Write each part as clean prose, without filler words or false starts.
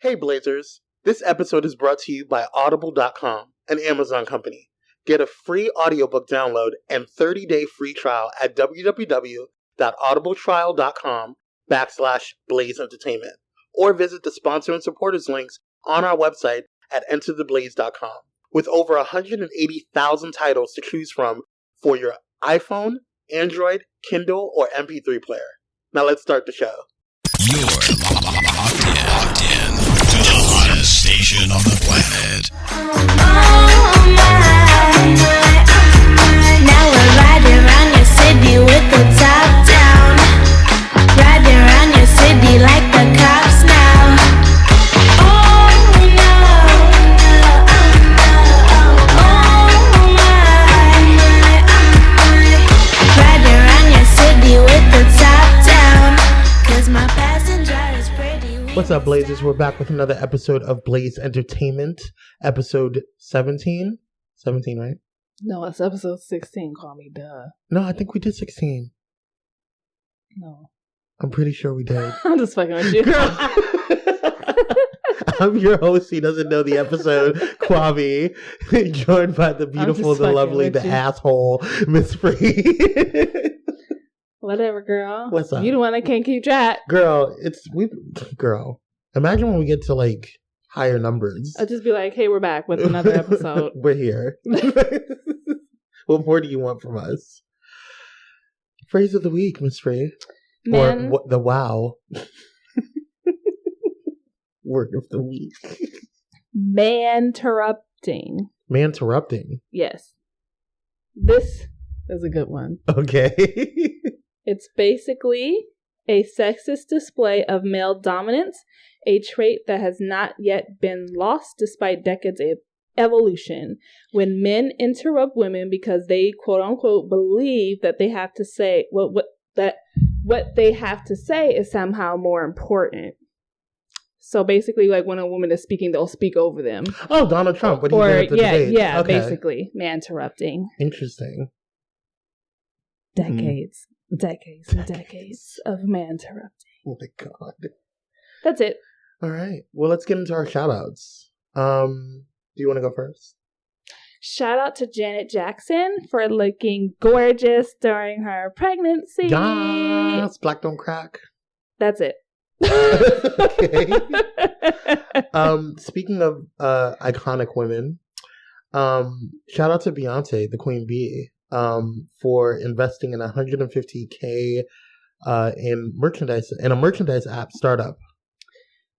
Hey Blazers, this episode is brought to you by Audible.com, an Amazon company. Get a free audiobook download and 30-day free trial at www.audibletrial.com/Blaze Entertainment, or visit the sponsor and supporters links on our website at entertheblaze.com. With over 180,000 titles to choose from for your iPhone, Android, Kindle, or MP3 player. Now let's start the show. You're locked in to the hottest station on the planet. Now we're riding around your city with the top down. Riding around your city like the cops now. Oh no, oh my. Riding around your city with the top down. 'Cause my passenger is pretty. What's up, Blazers? We're back with another episode of Blaze Entertainment, episode 17. 17, right? No, it's episode 16. Call me duh. No, I think we did 16. No. I'm pretty sure we did. I'm just fucking with you. Girl. I'm your host. He doesn't know the episode, Kwame, joined by the beautiful, the lovely, the asshole, Miss Free. Whatever, girl. What's up? You the one that can't keep track. Girl, girl. Imagine when we get to like higher numbers. I'll just be like, hey, we're back with another episode. We're here. What more do you want from us? Phrase of the week, Miss Free. Man. Or the wow. Word of the week. Man-terrupting. Man-terrupting. Yes. This is a good one. Okay. It's basically a sexist display of male dominance, a trait that has not yet been lost despite decades of evolution. When men interrupt women because they quote unquote believe that they have to say what they have to say is somehow more important. So basically, like when a woman is speaking, they'll speak over them. Oh, Donald Trump. What he did at the debate. Yeah, Okay. basically, man-terrupting. Interesting. Decades and decades of man-terrupting. Oh my God. That's it. All right. Well, let's get into our shout-outs. Do you want to go first? Shout out to Janet Jackson for looking gorgeous during her pregnancy. Yes. Black don't crack. That's it. Okay. Speaking of iconic women, shout out to Beyonce, the Queen Bee, for investing in $150K in a merchandise app startup.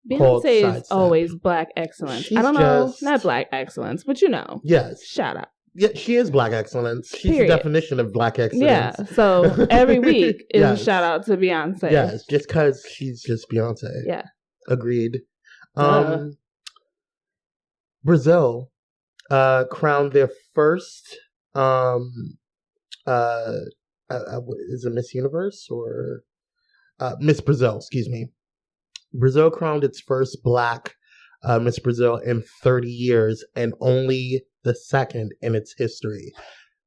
Beyonce is always black excellence. I don't know, not black excellence, but you know. Yes. Shout out. Yeah, she is black excellence. She's Period. the definition of black excellence. Yeah, so every week is Yes. a shout out to Beyonce. Yes, just because she's just Beyonce. Yeah. Agreed. Brazil crowned their first is it Miss Universe or Miss Brazil, excuse me. Brazil crowned its first black Miss Brazil in 30 years and only the second in its history.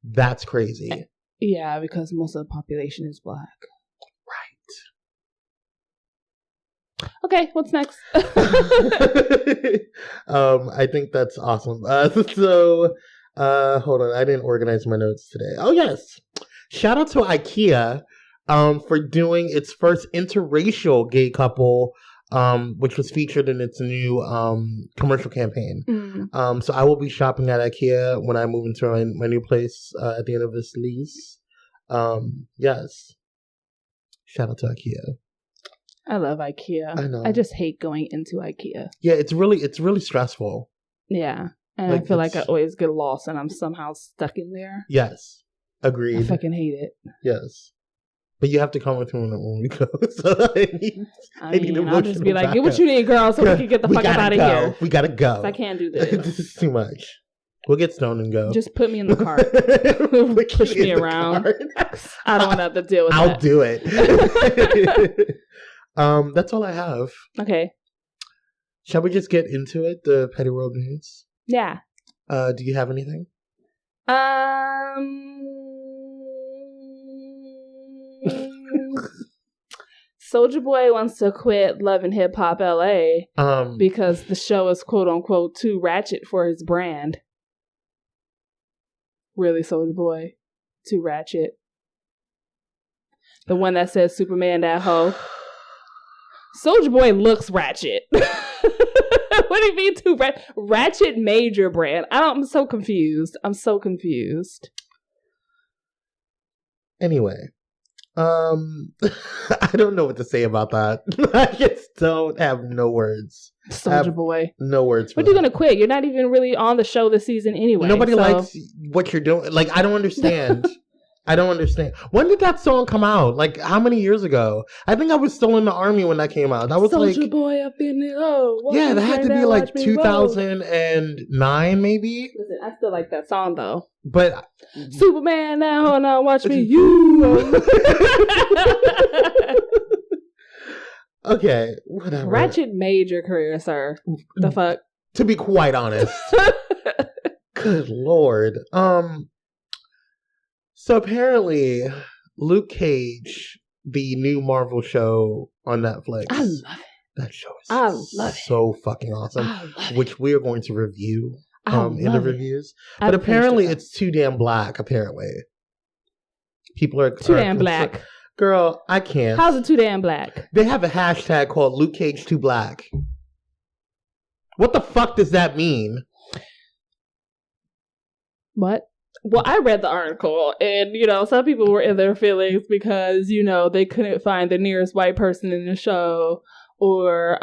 That's crazy. Yeah, because most of the population is black. Right. Okay, what's next? I think that's awesome. Hold on. I didn't organize my notes today. Oh, yes. Shout out to IKEA for doing its first interracial gay couple, which was featured in its new commercial campaign. Mm. So I will be shopping at IKEA when I move into my new place at the end of this lease. Yes. Shout out to IKEA. I love IKEA. I know. I just hate going into IKEA. Yeah, it's really stressful. Yeah. And Like, I feel like I always get lost and I'm somehow stuck in there. Yes. I Agreed. fucking hate it. Yes. But you have to come with me when we go. So I mean, I'll just be like, get what you need, girl, so we can get the fuck up out of here. We gotta go. I can't do this. This is too much. We'll get stoned and go. Just put me in the cart. Push me around. I don't want to have to deal with I'll that. do it. That's all I have. Okay. Shall we just get into it? The petty world news. Yeah. Do you have anything? Soulja Boy wants to quit Love and Hip Hop LA because the show is quote unquote too ratchet for his brand. Really, Soulja Boy? Too ratchet. The one that says Superman that hoe. Soulja Boy looks ratchet. What do you mean too ratchet major brand? I'm so confused. Anyway. I don't know what to say about that. I just don't have no words. Soulja Boy. No words. But you're gonna quit. You're not even really on the show this season anyway. Nobody likes what you're doing. Like, I don't understand. I don't understand. When did that song come out? Like, how many years ago? I think I was still in the army when that came out. That was Soulja Boy up in the yeah, that had to be like 2009, maybe. Listen, I still like that song though. But Superman now, watch me, you. Okay, whatever. Ratchet made your career, sir. The fuck? To be quite honest. Good Lord. So apparently, Luke Cage, the new Marvel show on Netflix. I love it. That show is so fucking awesome. Which we are going to review in the reviews. But apparently it's too damn black, apparently. People are too damn black. Girl, I can't. How's it too damn black? They have a hashtag called Luke Cage Too Black. What the fuck does that mean? What? Well, I read the article, and, some people were in their feelings because, they couldn't find the nearest white person in the show, or,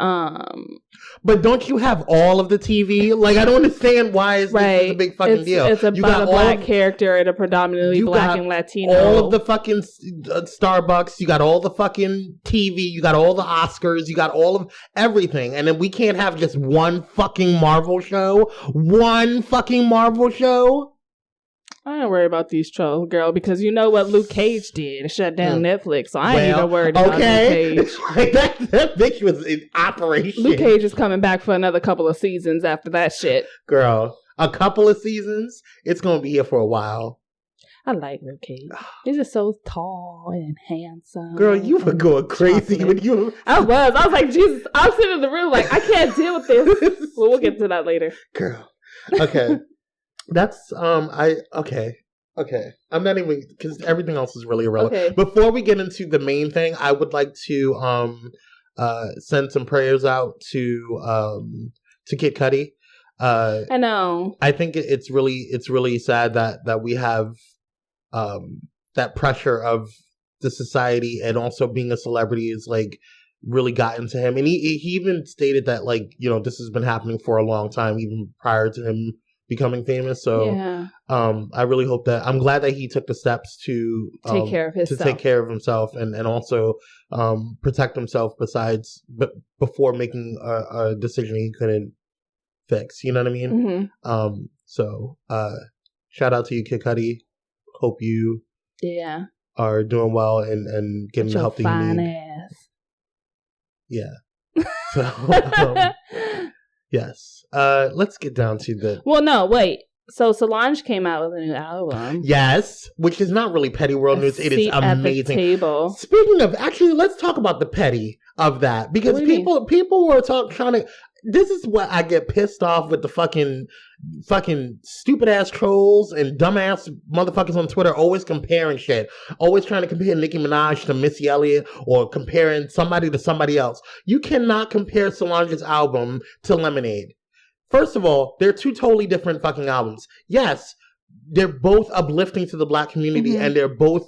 But don't you have all of the TV? Like, I don't understand why this is a big fucking deal. It's about a black character and a predominantly black and Latino. All of the fucking Starbucks, you got all the fucking TV, you got all the Oscars, you got all of everything. And then we can't have just one fucking Marvel show? One fucking Marvel show? I don't worry about these trolls, girl, because you know what Luke Cage did? Shut down Netflix, so I ain't even worried about Luke Cage. that bitch was in operation. Luke Cage is coming back for another couple of seasons after that shit. Girl, a couple of seasons? It's going to be here for a while. I like Luke Cage. He's just so tall and handsome. Girl, you were going crazy when you... I was like, Jesus, I'm sitting in the room like, I can't deal with this. Well, we'll get to that later. Girl. Okay. That's okay. I'm not even, because everything else is really irrelevant. Okay. Before we get into the main thing, I would like to send some prayers out to Kid Cudi. I know. I think it's really sad that we have that pressure of the society, and also being a celebrity is like really gotten to him. And he even stated that, like, this has been happening for a long time, even prior to him becoming famous. So I really hope that, I'm glad that he took the steps to take care of himself and also protect himself before making a decision he couldn't fix. You know what I mean? Mm-hmm. So shout out to you, Kid Cudi. Hope you are doing well and getting the help that you need. Ass. Yeah. So yes. Let's get down to the... Well, no, wait. So Solange came out with a new album. Yes, which is not really petty world news. It is amazing. At the table. Speaking of, actually, let's talk about the petty of that, because people were trying to... This is what I get pissed off with, the fucking stupid ass trolls and dumbass motherfuckers on Twitter, always comparing shit, always trying to compare Nicki Minaj to Missy Elliott, or comparing somebody to somebody else. You cannot compare Solange's album to Lemonade. First of all, they're two totally different fucking albums. Yes, they're both uplifting to the black community, and they're both,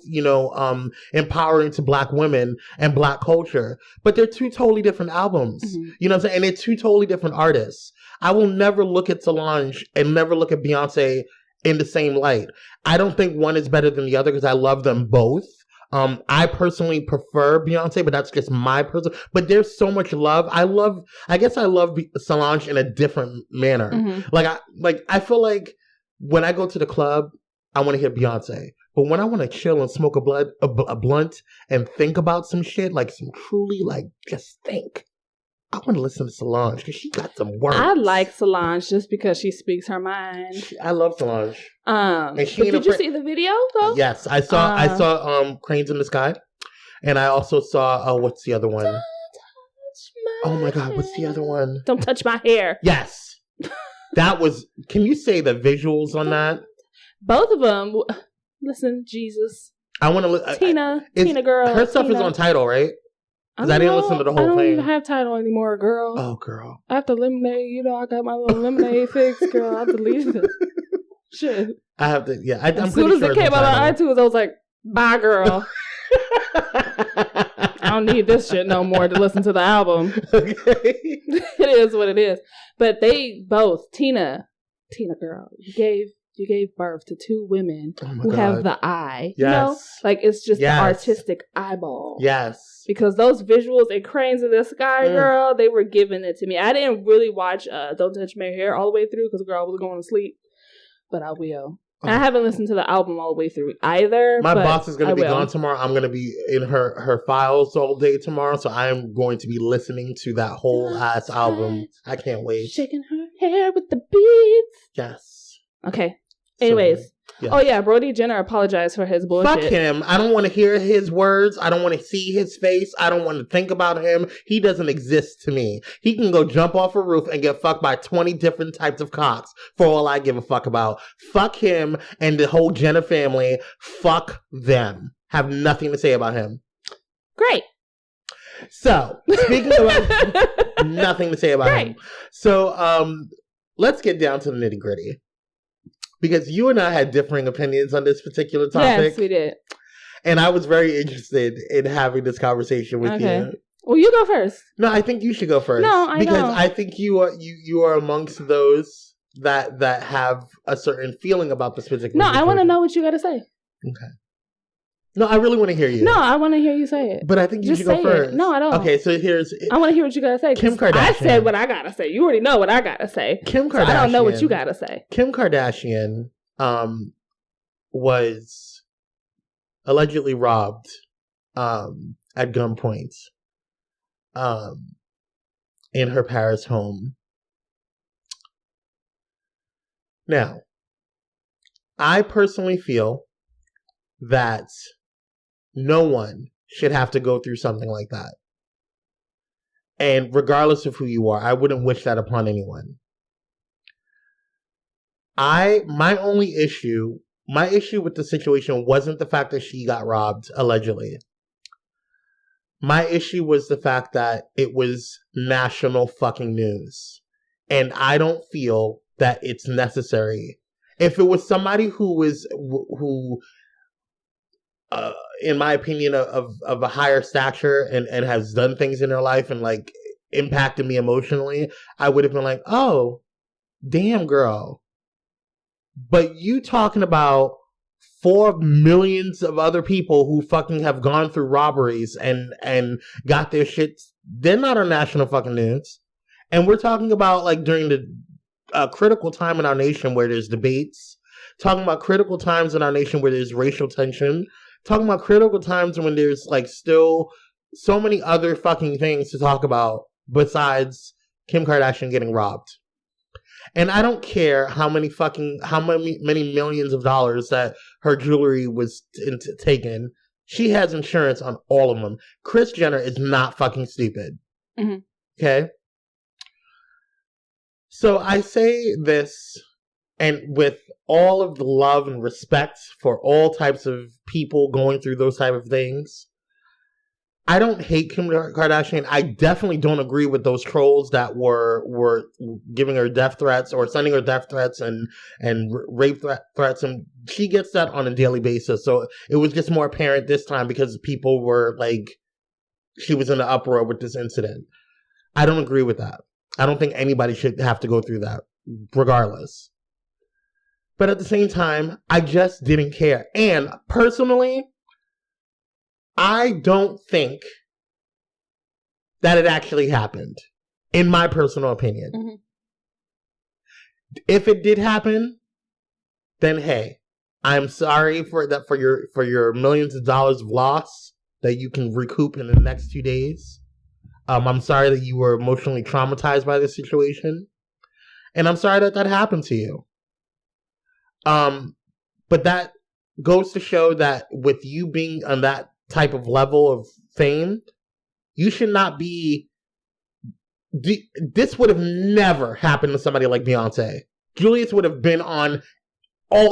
empowering to black women and black culture. But they're two totally different albums. You know what I'm saying? And they're two totally different artists. I will never look at Solange and never look at Beyonce in the same light. I don't think one is better than the other, because I love them both. I personally prefer Beyonce, but that's just my personal. But there's so much love. I guess I love Solange in a different manner. I feel like when I go to the club, I want to hear Beyonce. But when I want to chill and smoke a blunt and think about some shit, like some truly, like, just think, I want to listen to Solange, because she got some words. I like Solange just because she speaks her mind. I love Solange. And did you see the video though? Yes, I saw Cranes in the Sky, And I also saw, what's the other one? Don't touch Oh my God, what's the other one? Don't touch my hair. Yes. That was, can you say the visuals on that? Both of them. Listen, Jesus. I want to Tina girl. Her stuff Tina. is on Tidal, right? Because I didn't listen to the whole I don't thing. even have Tidal anymore, girl. Oh, girl. After Lemonade, I got my little Lemonade fix, girl. I deleted it. Shit. I have to, yeah. I'm As soon pretty as sure it came it's on out on Tidal. iTunes, I was like, bye, girl. I don't need this shit no more to listen to the album. Okay. It is what it is. But they both, Tina girl, you gave birth to two women Oh my who God. have the eye. Yes. You know? Like it's just Yes. the artistic eyeball. Yes. Because those visuals and Cranes in the Sky, girl, they were giving it to me. I didn't really watch Don't Touch My Hair all the way through because girl, I was going to sleep. But I will. And I haven't listened to the album all the way through either. My but boss is going to be will. gone tomorrow. I'm going to be in her files all day tomorrow. So I am going to be listening to that whole ass album. I can't wait. Shaking her hair with the beads. Yes. Okay. Anyways. So, yeah. Oh, yeah. Brody Jenner apologized for his bullshit. Fuck him. I don't want to hear his words. I don't want to see his face. I don't want to think about him. He doesn't exist to me. He can go jump off a roof and get fucked by 20 different types of cocks for all I give a fuck about. Fuck him and the whole Jenner family. Fuck them. Have nothing to say about him. Great. So, speaking about nothing to say about him. So, let's get down to the nitty gritty. Because you and I had differing opinions on this particular topic. Yes, we did. And I was very interested in having this conversation with you. Well, you go first. No, I think you should go first. No, I because don't. I think you are amongst those that have a certain feeling about this particular No, I want to situation. know what you got to say. Okay. No, I really want to hear you. No, I want to hear you say it. But I think you Just should go say first. it. No, I don't. Okay, so here's I want to hear what you got to say. Kim 'cause I Kardashian. said what I got to say. You already know what I got to say. Kim So Kardashian. I don't know what you got to say. Kim Kardashian was allegedly robbed at gunpoint in her Paris home. Now, I personally feel that no one should have to go through something like that. And regardless of who you are, I wouldn't wish that upon anyone. My issue with the situation wasn't the fact that she got robbed, allegedly. My issue was the fact that it was national fucking news. And I don't feel that it's necessary. If it was somebody who in my opinion, of a higher stature and has done things in their life and like impacted me emotionally, I would have been like, oh, damn, girl. But you talking about 4 million of other people who fucking have gone through robberies and got their shit. They're not on national fucking news. And we're talking about like during the critical time in our nation where there's debates, talking about critical times in our nation where there's racial tension, talking about critical times when there's like still so many other fucking things to talk about besides Kim Kardashian getting robbed. And I don't care how many millions of dollars that her jewelry was taken. She has insurance on all of them. Kris Jenner is not fucking stupid. Mm-hmm. Okay? So I say this, and with all of the love and respect for all types of people going through those type of things, I don't hate Kim Kardashian. I definitely don't agree with those trolls that were giving her death threats or sending her death threats and rape threats. And she gets that on a daily basis. So it was just more apparent this time because people were like, she was in an uproar with this incident. I don't agree with that. I don't think anybody should have to go through that regardless. But at the same time, I just didn't care. And personally, I don't think that it actually happened, in my personal opinion. Mm-hmm. If it did happen, then hey, I'm sorry for that, for your millions of dollars of loss that you can recoup in the next 2 days. I'm sorry that you were emotionally traumatized by this situation, and I'm sorry that happened to you. But that goes to show that with you being on that type of level of fame, you should not be. This would have never happened to somebody like Beyonce. Julius would have been on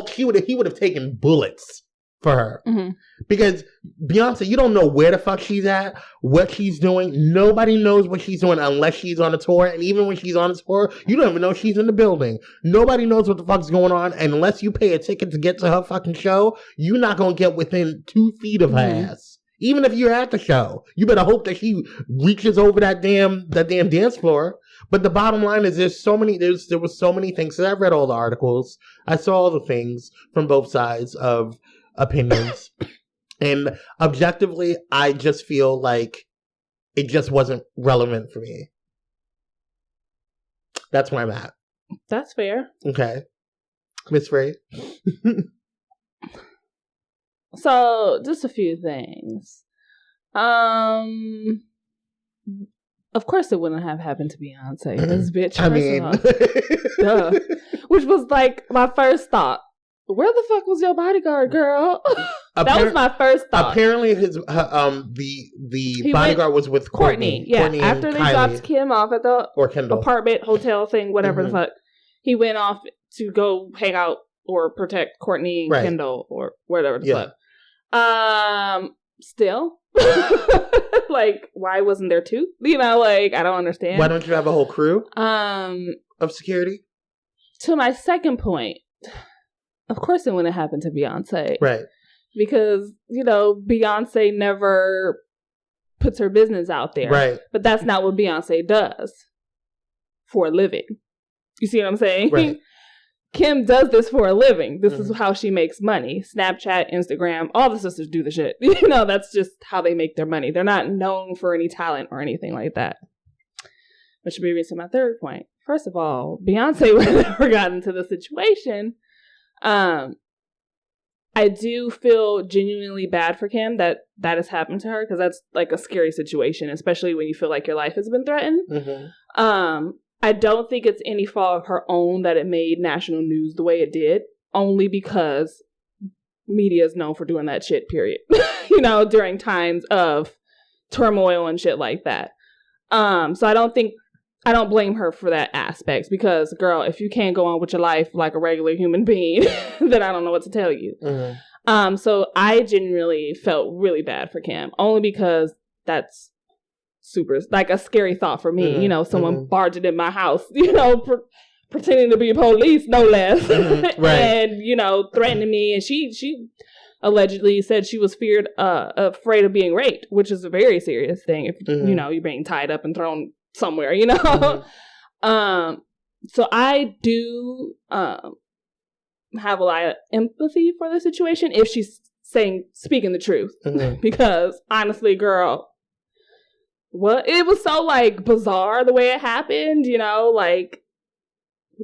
he would have taken bullets for her. Mm-hmm. Because Beyonce, you don't know where the fuck she's at, what she's doing. Nobody knows what she's doing unless she's on a tour. And even when she's on a tour, you don't even know she's in the building. Nobody knows what the fuck's going on. And unless you pay a ticket to get to her fucking show, you're not going to get within 2 feet of her ass. Even if you're at the show, you better hope that she reaches over that damn dance floor. But the bottom line is there was so many things. So I read all the articles. I saw all the things from both sides of opinions. And objectively, I just feel like it just wasn't relevant for me. That's where I'm at. That's fair. Okay. Miss Frey. So, just a few things. Of course it wouldn't have happened to Beyonce. This bitch. I mean. Duh. Which was like my first thought. Where the fuck was your bodyguard, girl? That was my first thought. Apparently, the bodyguard was with Courtney. Yeah, Courtney after they dropped Kim off at the apartment, hotel thing, whatever the fuck, he went off to go hang out or protect Courtney and Kendall or whatever the fuck. Still, like, why wasn't there two? You know, like, I don't understand. Why don't you have a whole crew of security? To my second point, of course it wouldn't happen to Beyonce. Right. Because, you know, Beyonce never puts her business out there. Right. But that's not what Beyonce does for a living. You see what I'm saying? Right. Kim does this for a living. This is how she makes money. Snapchat, Instagram, all the sisters do the shit. You know, that's just how they make their money. They're not known for any talent or anything like that. Which brings me to my third point. First of all, Beyonce would have never gotten into the situation. I do feel genuinely bad for Kim that has happened to her, because that's like a scary situation, especially when you feel like your life has been threatened. Mm-hmm. I don't think it's any fault of her own that it made national news the way it did, only because media is known for doing that shit, period. You know, during times of turmoil and shit like that. So I don't blame her for that aspect, because, girl, if you can't go on with your life like a regular human being, then I don't know what to tell you. Mm-hmm. So I genuinely felt really bad for Kim, only because that's super, like, a scary thought for me. Mm-hmm. You know, someone barging in my house, you know, pretending to be police, no less, mm-hmm. Right. And, you know, threatening me. And she allegedly said she was afraid of being raped, which is a very serious thing. If you know, you're being tied up and thrown somewhere, you know. So I do have a lot of empathy for the situation if she's speaking the truth. Because honestly, girl, it was so, like, bizarre the way it happened, you know, like,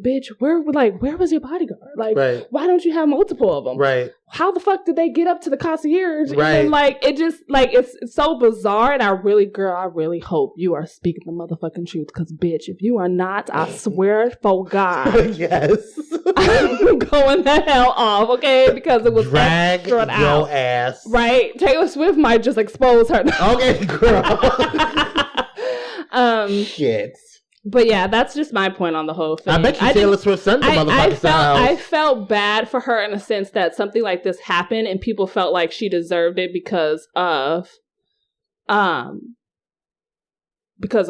bitch, where was your bodyguard? Like, why don't you have multiple of them? Right. How the fuck did they get up to the concierge? Right. And, like, it just, like, it's so bizarre. And I really hope you are speaking the motherfucking truth. Because, bitch, if you are not, I swear for God. Yes. I'm going the hell off, okay? Because it was drag your ass. Right? Taylor Swift might just expose her. Okay, girl. Shit. But yeah, that's just my point on the whole thing. I bet you Taylor Swift sent the motherfucker out. I felt bad for her in a sense that something like this happened and people felt like she deserved it because of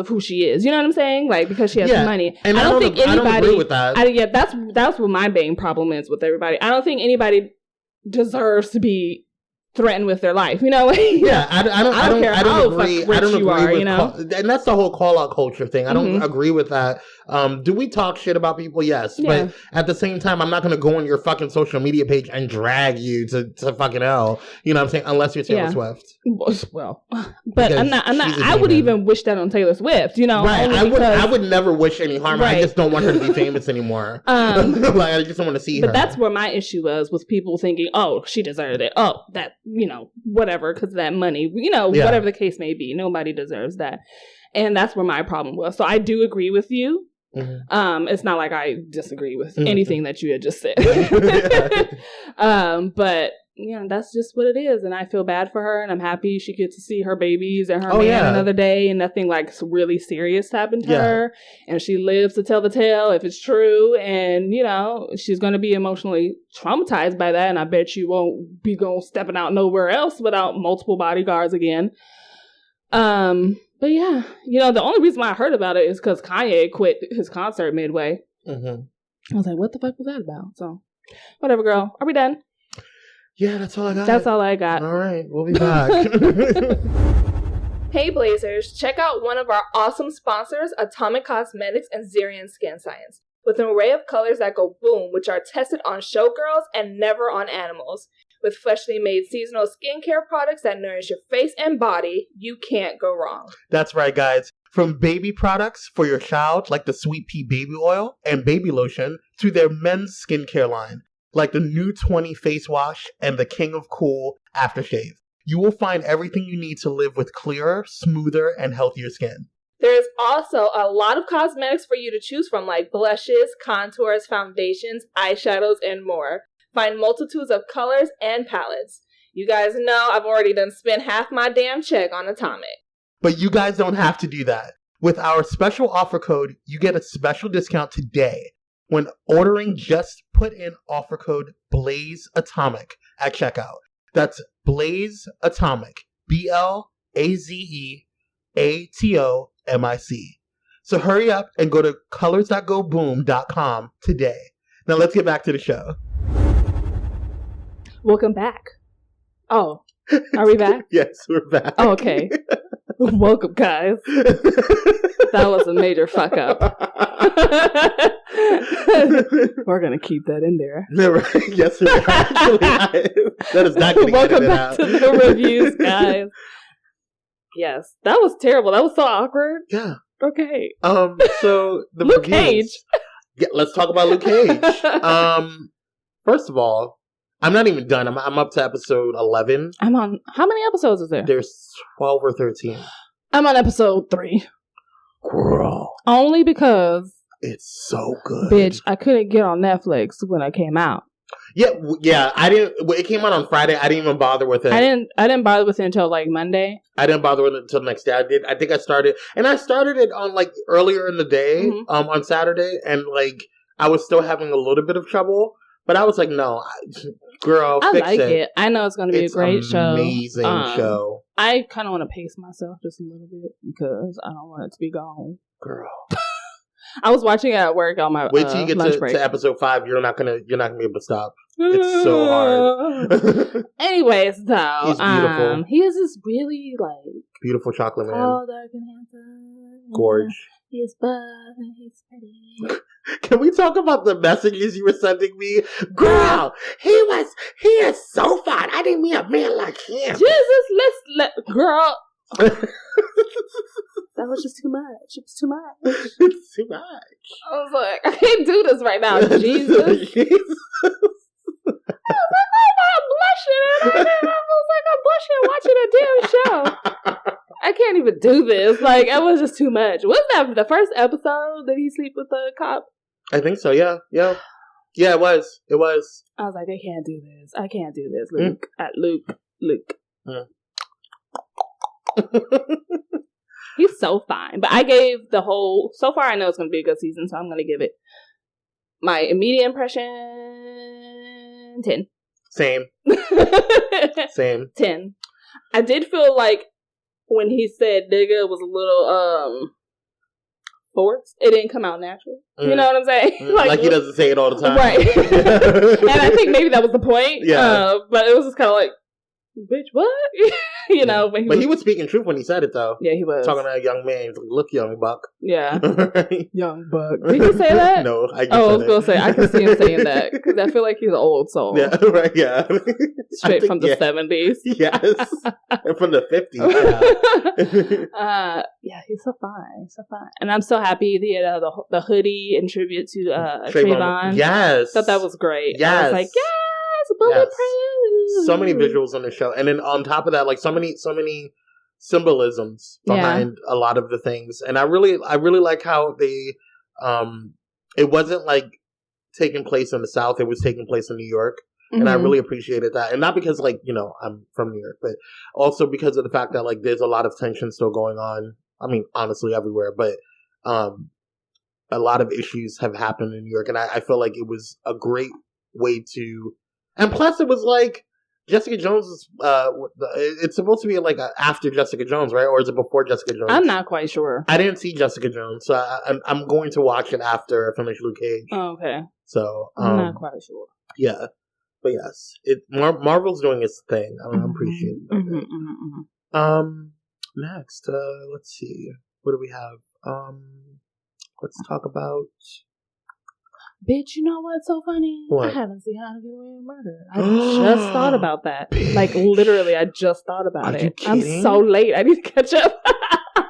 who she is. You know what I'm saying? Like, because she has money. And I don't think anybody, I don't agree with that. That's what my main problem is with everybody. I don't think anybody deserves to be threatened with their life, you know? Yeah, I don't agree. I don't agree with, you know? And that's the whole call out culture thing. I don't agree with that. Do we talk shit about people? Yes, but at the same time, I'm not going to go on your fucking social media page and drag you to fucking hell. You know what I'm saying? Unless you're Taylor Swift. Well, but I'm not. I would even wish that on Taylor Swift. You know, right? I would never wish any harm. Right. I just don't want her to be famous anymore. Like, I just don't want to see her. But that's where my issue was people thinking, oh, she deserved it. Oh, that, you know, whatever, because of that money. You know, whatever the case may be, nobody deserves that. And that's where my problem was. So I do agree with you. It's not like I disagree with anything that you had just said. But that's just what it is. And I feel bad for her, and I'm happy she gets to see her babies and her man yeah. another day, and nothing like really serious happened to her. And she lives to tell the tale if it's true. And, she's going to be emotionally traumatized by that. And I bet she won't be going stepping out nowhere else without multiple bodyguards again. But yeah, the only reason why I heard about it is because Kanye quit his concert midway. Mm-hmm. I was like, what the fuck was that about? So, whatever, girl. Are we done? Yeah, that's all I got. That's all I got. All right, we'll be back. Hey, Blazers. Check out one of our awesome sponsors, Atomic Cosmetics and Zirian Skin Science, with an array of colors that go boom, which are tested on showgirls and never on animals. With freshly made seasonal skincare products that nourish your face and body, you can't go wrong. That's right, guys. From baby products for your child, like the Sweet Pea Baby Oil and Baby Lotion, to their men's skincare line, like the new 20 Face Wash and the King of Cool Aftershave. You will find everything you need to live with clearer, smoother, and healthier skin. There is also a lot of cosmetics for you to choose from, like blushes, contours, foundations, eyeshadows, and more. Find multitudes of colors and palettes. You guys know I've already done spent half my damn check on Atomic. But you guys don't have to do that. With our special offer code, you get a special discount today. When ordering, just put in offer code BLAZEATOMIC at checkout. That's Blaze Atomic. BLAZEATOMIC. So hurry up and go to colors.goboom.com today. Now let's get back to the show. Welcome back. Oh, are we back? Yes, we're back. Oh, okay. Welcome, guys. That was a major fuck up. We're going to keep that in there. Right. Yes, we're actually. That is not going to Welcome back to the reviews, guys. Yes, that was terrible. That was so awkward. Yeah. Okay. So the Luke reviews. Cage. Yeah, let's talk about Luke Cage. First of all, I'm not even done. I'm up to episode 11. I'm on. How many episodes is there? There's 12 or 13. I'm on episode 3. Girl, Only because, it's so good. bitch, I couldn't get on Netflix when I came out. Yeah. I didn't. It came out on Friday. I didn't even bother with it. I didn't bother with it until like Monday. I didn't bother with it until the next day. I think I started it on like earlier in the day, on Saturday, and like I was still having a little bit of trouble. But I was like, no, girl, I fix like it. I know it's going to be a great show. Amazing show. I kind of want to pace myself just a little bit because I don't want it to be gone. Girl, I was watching it at work on my wait till you get to episode 5. You're not gonna be able to stop. It's so hard. Anyways, though, he's beautiful. He is this really like beautiful chocolate man. tall, dark, and handsome. Gorge. He's buff and he's pretty. Can we talk about the messages you were sending me? Girl, he is so fine. I didn't mean a man like him. Jesus, girl. That was just too much. It was too much. It's too much. I was like, I can't do this right now, Jesus. I was like, I'm blushing. I was like, I'm blushing watching a damn show. I can't even do this. Like, it was just too much. Wasn't that the first episode? Did he sleep with the cop? I think so, yeah. Yeah, it was. I was like, I can't do this. I can't do this, Luke. Luke. He's so fine. But I gave the whole... So far, I know it's going to be a good season, so I'm going to give it my immediate impression 10. Same. 10. I did feel like when he said nigga was a little forced. It didn't come out natural. You know what I'm saying? Like he doesn't say it all the time. Right. And I think maybe that was the point. Yeah. But it was just kind of like, bitch, what? You know. But he was speaking truth when he said it, though. Yeah, he was. Talking to a young man. Look, young buck. Yeah. Young buck. Did he say that? No, I was going to say, I can see him saying that. Because I feel like he's an old soul. Yeah, right, yeah. Straight from the 70s. Yes. And from the 50s, yeah. Yeah, he's so fine. So fine. And I'm so happy the hoodie in tribute to Trayvon. Yes. Thought that was great. Yes. I was like, yes, bulletproof. Yes. So many visuals on the show. And then on top of that, like so many symbolisms behind a lot of the things. And I really like how they it wasn't like taking place in the South, it was taking place in New York. And I really appreciated that. And not because, like, I'm from New York, but also because of the fact that, like, there's a lot of tension still going on. I mean, honestly, everywhere. But a lot of issues have happened in New York. And I feel like it was a great way to... And plus, it was like... Jessica Jones is, it's supposed to be like after Jessica Jones, right? Or is it before Jessica Jones? I'm not quite sure. I didn't see Jessica Jones, so I'm going to watch it after I finish Luke Cage. Oh, okay. So, I'm not quite sure. Yeah. But yes, Marvel's doing its thing. I'm appreciating it. Next, let's see. What do we have? Let's talk about... Bitch, you know what's so funny? What? I haven't seen How to Get Away with Murder. I just thought about that. Bitch. Like, literally, I just thought about Are it. you kidding? I'm so late. I need to catch up.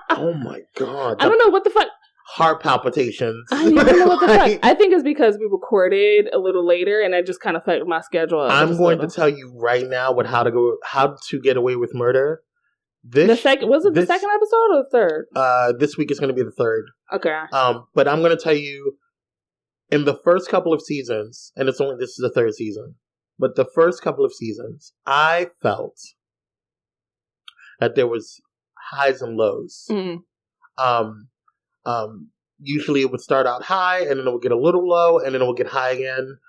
Oh my god. I don't know what the fuck. Heart palpitations. I don't even know what the fuck. I think it's because we recorded a little later and I just kind of fucked my schedule up. I'm going to tell you right now How to Get Away with Murder. Was it the second episode or the third? This week is going to be the third. Okay. But I'm going to tell you, in the first couple of seasons, and this is the third season, but the first couple of seasons, I felt that there was highs and lows. Usually it would start out high, and then it would get a little low, and then it would get high again.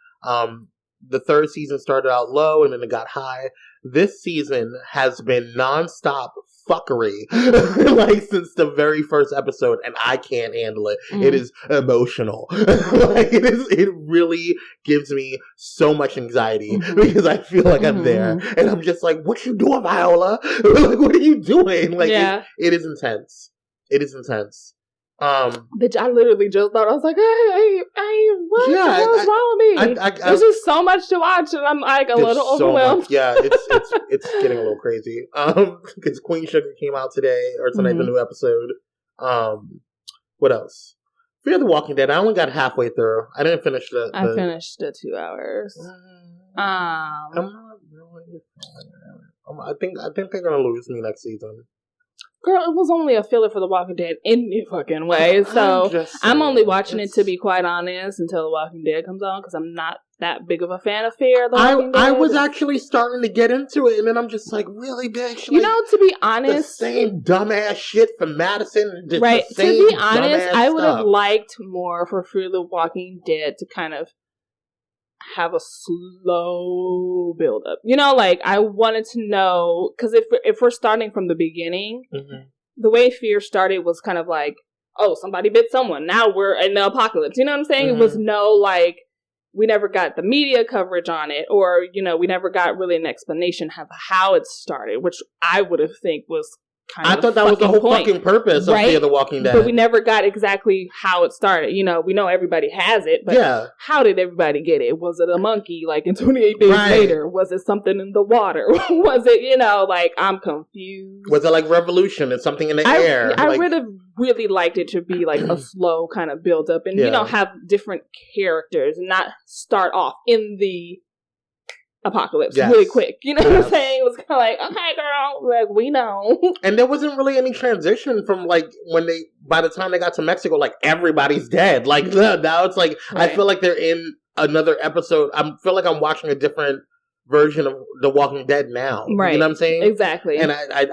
The third season started out low, and then it got high. This season has been nonstop fuckery, like, since the very first episode, and I can't handle it. It is emotional. Like, it really gives me so much anxiety because I feel like I'm there, and I'm just like, what you doing, Viola? Like, what are you doing? Like, it is intense. It is intense. Bitch, I literally just thought, I was like, what the hell is wrong with me? There's just so much to watch, and I'm like a little overwhelmed. So it's getting a little crazy. Because Queen Sugar came out today or tonight, the new episode. What else? Fear the Walking Dead. I only got halfway through. I didn't finish I finished the 2 hours. I'm not really. I think they're gonna lose me next season. Girl, it was only a filler for The Walking Dead any fucking way. So I'm only watching it, to be quite honest, until The Walking Dead comes on, because I'm not that big of a fan of Fear the Walking Dead. I was actually starting to get into it, and then I'm just like, really, bitch? You know, to be honest, the same dumbass shit from Madison. Right. To be honest, I would have liked more for Fear the Walking Dead to kind of have a slow build up. You know, like, I wanted to know, because if we're starting from the beginning, the way Fear started was kind of like, oh, somebody bit someone, now we're in the apocalypse. You know what I'm saying? It was no, like, we never got the media coverage on it, or, you know, we never got really an explanation of how it started, which I would have think was kind of, I thought that was the whole fucking purpose of Fear the Walking Dead. But we never got exactly how it started. You know, we know everybody has it, but how did everybody get it? Was it a monkey, like, in 28 days later? Was it something in the water? Was it, you know, like, I'm confused. Was it like Revolution and something in the air? I would have really liked it to be like a slow kind of build up and, you know, have different characters and not start off in the apocalypse really quick. You know what I'm saying? It was kind of like, okay, girl, like, we know. And there wasn't really any transition from, like, by the time they got to Mexico, like, everybody's dead. Like, now it's like, I feel like they're in another episode. I feel like I'm watching a different version of The Walking Dead now. Right. You know what I'm saying? Exactly. And I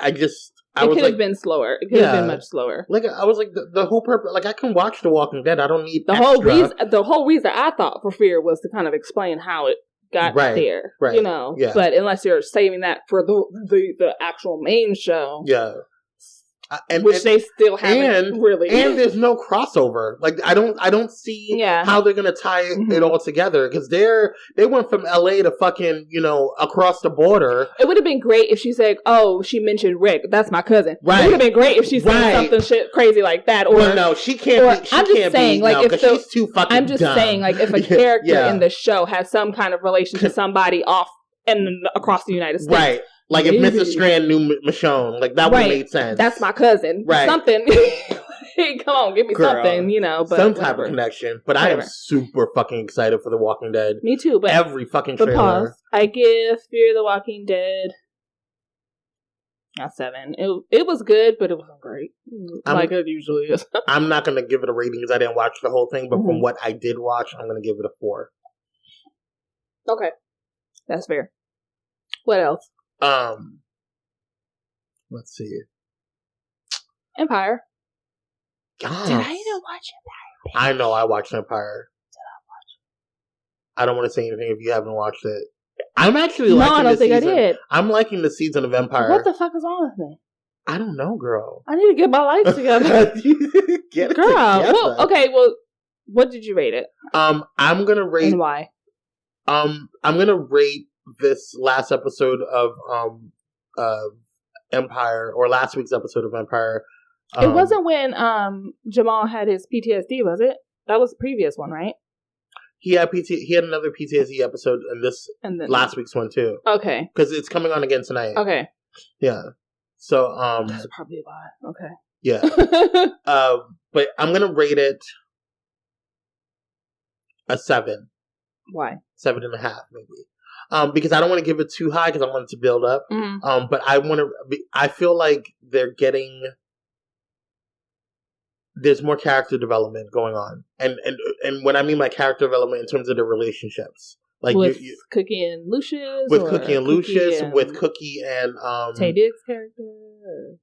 it could have been slower. It could have been much slower. Like, I was like, the whole purpose, like, I can watch The Walking Dead. I don't need the whole reason I thought for Fear was to kind of explain how it got there, you know. But unless you're saving that for the actual main show, they still haven't really. And there's no crossover. Like, I don't see how they're gonna tie it all together, because they went from LA to fucking, you know, across the border. It would have been great if she said, "Oh, she mentioned Rick. That's my cousin." Right. It would have been great if she said something shit crazy like that. Or no, she can't. I'm just saying, like, if she's too fucking. I'm just dumb. saying, like, if a character in the show has some kind of relation to somebody off and across the United States, right? Like, if Mrs. Strand knew Michonne, like, that would have made sense. That's my cousin. Right. Something. Come on, give me something, you know. But some type of connection. But I am super fucking excited for The Walking Dead. Me too. But every fucking trailer. Pause. I give Fear the Walking Dead a 7. It was good, but it wasn't great. Like it usually is. I'm not going to give it a rating because I didn't watch the whole thing. But from what I did watch, I'm going to give it a 4. Okay. That's fair. What else? Let's see. Empire. Gosh. Did I even watch Empire? I know I watched Empire. I don't want to say anything if you haven't watched it. I'm actually liking I don't think season. I did. I'm liking the season of Empire. What the fuck is wrong with me? I don't know, girl. I need to get my life together. Get it Girl. together. Well, okay, well, what did you rate it? I'm gonna rate And why? I'm gonna rate this last episode of Empire, or last week's episode of Empire. It wasn't when Jamal had his PTSD, was it? That was the previous one, right? He had another PTSD episode in this And then last week's one too. Okay. Because it's coming on again tonight. Okay. Yeah. So that's probably why. Okay. Yeah. But I'm gonna rate it a 7. Why? 7.5 maybe. Because I don't want to give it too high because I want it to build up. Mm-hmm. But I feel like there's more character development going on, and when I mean by character development in terms of the relationships, like with Cookie and Lucius, with Cookie and Cookie and Tay Diggs' character.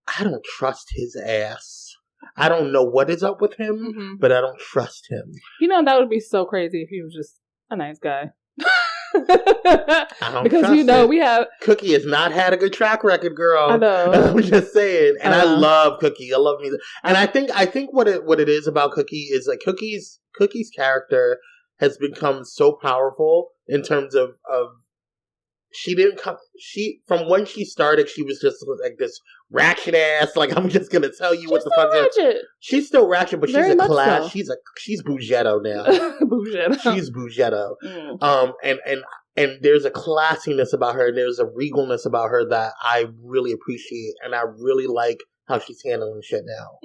I don't trust his ass. I don't know what is up with him, but I don't trust him. You know, that would be so crazy if he was just a nice guy. Because we have Cookie has not had a good track record, girl. I know. I'm just saying, and I love Cookie. I love me, and I think what it is about Cookie is like Cookie's character has become so powerful in terms of from when she started, she was just like this ratchet ass. Like, I'm just gonna tell you what the fuck. She's still ratchet, but Very she's a class. So. She's Bougetto now. Bougetto. She's Bougetto. And there's a classiness about her. There's a regalness about her that I really appreciate, and I really like how she's handling shit now.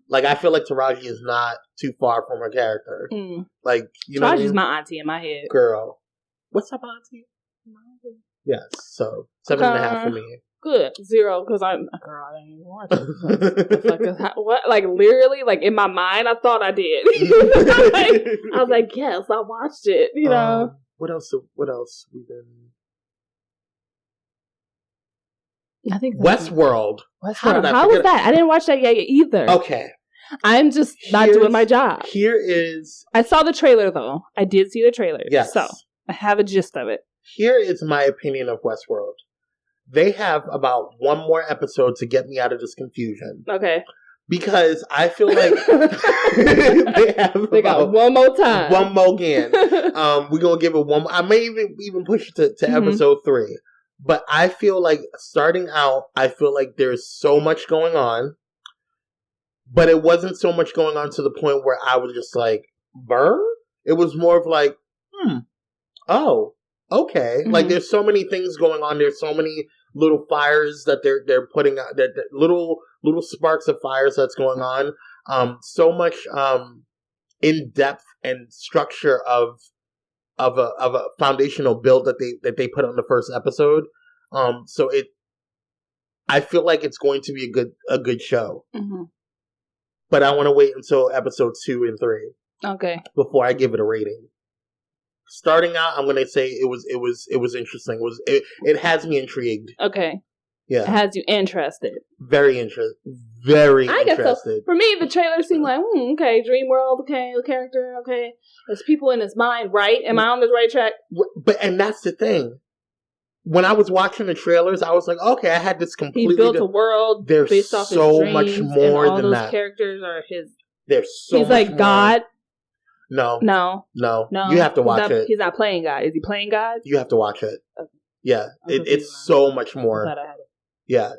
Like, I feel like Taraji is not too far from her character. Like, you know, Taraji's my auntie in my head. Girl, what's up, auntie? Yes, so 7.5 for me. Good. 0, because I didn't even watch it. What? Like, literally, like, in my mind, I thought I did. I was like, yes, I watched it, you know. What else we've been... I think Westworld. How was that? I didn't watch that yet either. Okay. I'm just not doing my job. I saw the trailer, though. I did see the trailer. Yes. So, I have a gist of it. Here is my opinion of Westworld. They have about one more episode to get me out of this confusion. Okay. Because I feel like they got one more time. One more again. We're going to give it one more. I may even push it to episode 3. But I feel like starting out, I feel like there's so much going on. But it wasn't so much going on to the point where I was just like, burr? It was more of like, oh, okay. Like, there's so many things going on. There's so many little fires that they're putting out, that little sparks of fires that's going on. So much in depth and structure of a foundational build that they put on the first episode. So I feel like it's going to be a good show. But I want to wait until episode 2 and 3. Okay. Before I give it a rating. Starting out, I'm gonna say it was interesting. It has me intrigued. Okay. Yeah. It has you interested. Very interested. Very interested. So. For me, the trailer seemed like, okay, dream world, okay, the character, okay. There's people in his mind, right? Am I on the right track? And that's the thing. When I was watching the trailers, I was like, okay, I had this completely... He built a world based off his dreams, much more and all than those that. characters are his... There's so He's much like more. God. No. No. You have to watch it. He's not playing God. Is he playing God? You have to watch it. Okay. Yeah. It's so much more. I thought I had it. Yeah.